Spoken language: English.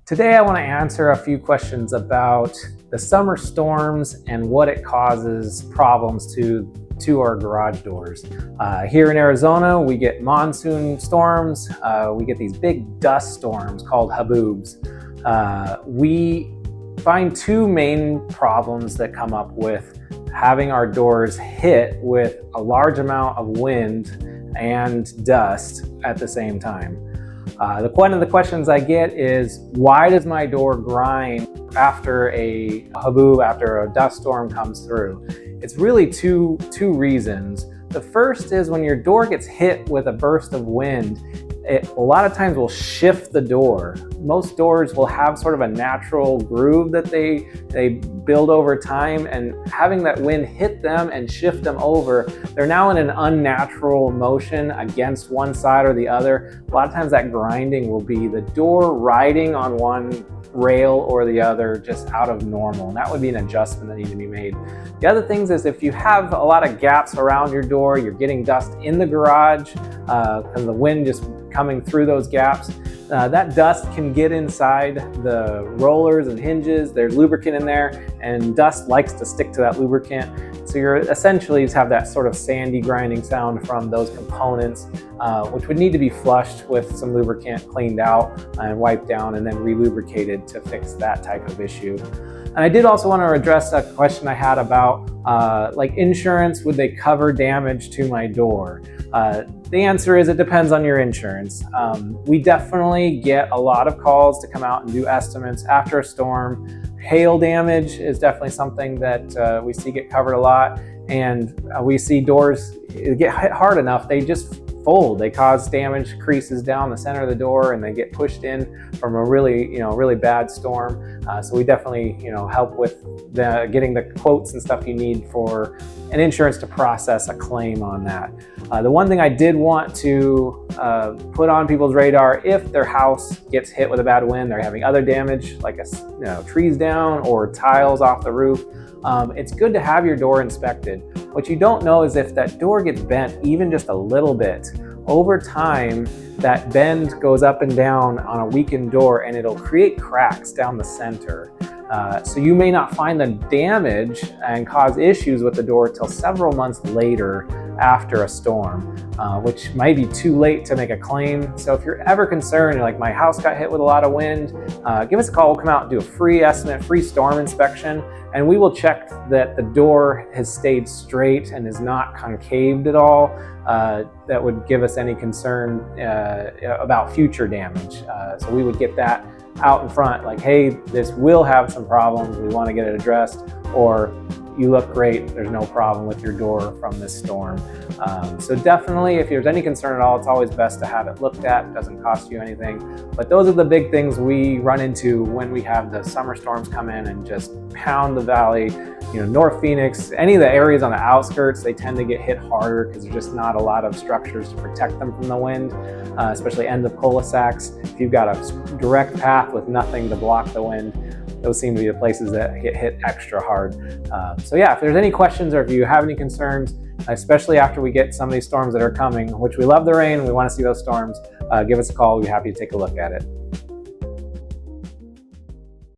Today I want to answer a few questions about the summer storms and what it causes problems to our garage doors. Here in Arizona, we get monsoon storms. We get these big dust storms called haboobs. We find two main problems that come up with having our doors hit with a large amount of wind and dust at the same time. One of the questions I get is, why does my door grind after a haboob, after a dust storm comes through? It's really two reasons. The first is when your door gets hit with a burst of wind, it a lot of times will shift the door. Most doors will have sort of a natural groove that they build over time, and having that wind hit them and shift them over, they're now in an unnatural motion against one side or the other. A lot of times that grinding will be the door riding on one rail or the other just out of normal, and that would be an adjustment that needs to be made. The other things is if you have a lot of gaps around your door, you're getting dust in the garage because the wind just coming through those gaps, that dust can get inside the rollers and hinges. There's lubricant in there, and dust likes to stick to that lubricant. So you're essentially have that sort of sandy grinding sound from those components, which would need to be flushed with some lubricant, cleaned out and wiped down, and then re-lubricated to fix that type of issue. And I did also want to address a question I had about like insurance. Would they cover damage to my door? The answer is it depends on your insurance. We definitely get a lot of calls to come out and do estimates after a storm. Hail damage is definitely something that we see get covered a lot, and we see doors get hit hard enough, they just fold. They cause damage, creases down the center of the door, and they get pushed in from a really bad storm. So we definitely help with getting the quotes and stuff you need for an insurance to process a claim on that. The one thing I did want to put on people's radar, if their house gets hit with a bad wind, they're having other damage like trees down or tiles off the roof, it's good to have your door inspected. What you don't know is if that door gets bent even just a little bit. Over time, that bend goes up and down on a weakened door, and it'll create cracks down the center. So you may not find the damage and cause issues with the door till several months later after a storm, which might be too late to make a claim. So if you're ever concerned, like my house got hit with a lot of wind, give us a call. We'll come out and do a free estimate, free storm inspection, and we will check that the door has stayed straight and is not concaved at all. That would give us any concern about future damage. So we would get that out in front, like, hey, this will have some problems, we want to get it addressed, or you look great, there's no problem with your door from this storm. So definitely, if there's any concern at all, it's always best to have it looked at. It doesn't cost you anything. But those are the big things we run into when we have the summer storms come in and just pound the valley. North Phoenix, any of the areas on the outskirts, they tend to get hit harder because there's just not a lot of structures to protect them from the wind, especially end of cul-de-sacs. If you've got a direct path with nothing to block the wind, those seem to be the places that get hit extra hard. So yeah, if there's any questions or if you have any concerns, especially after we get some of these storms that are coming, which we love the rain, we want to see those storms, give us a call. We'll be happy to take a look at it.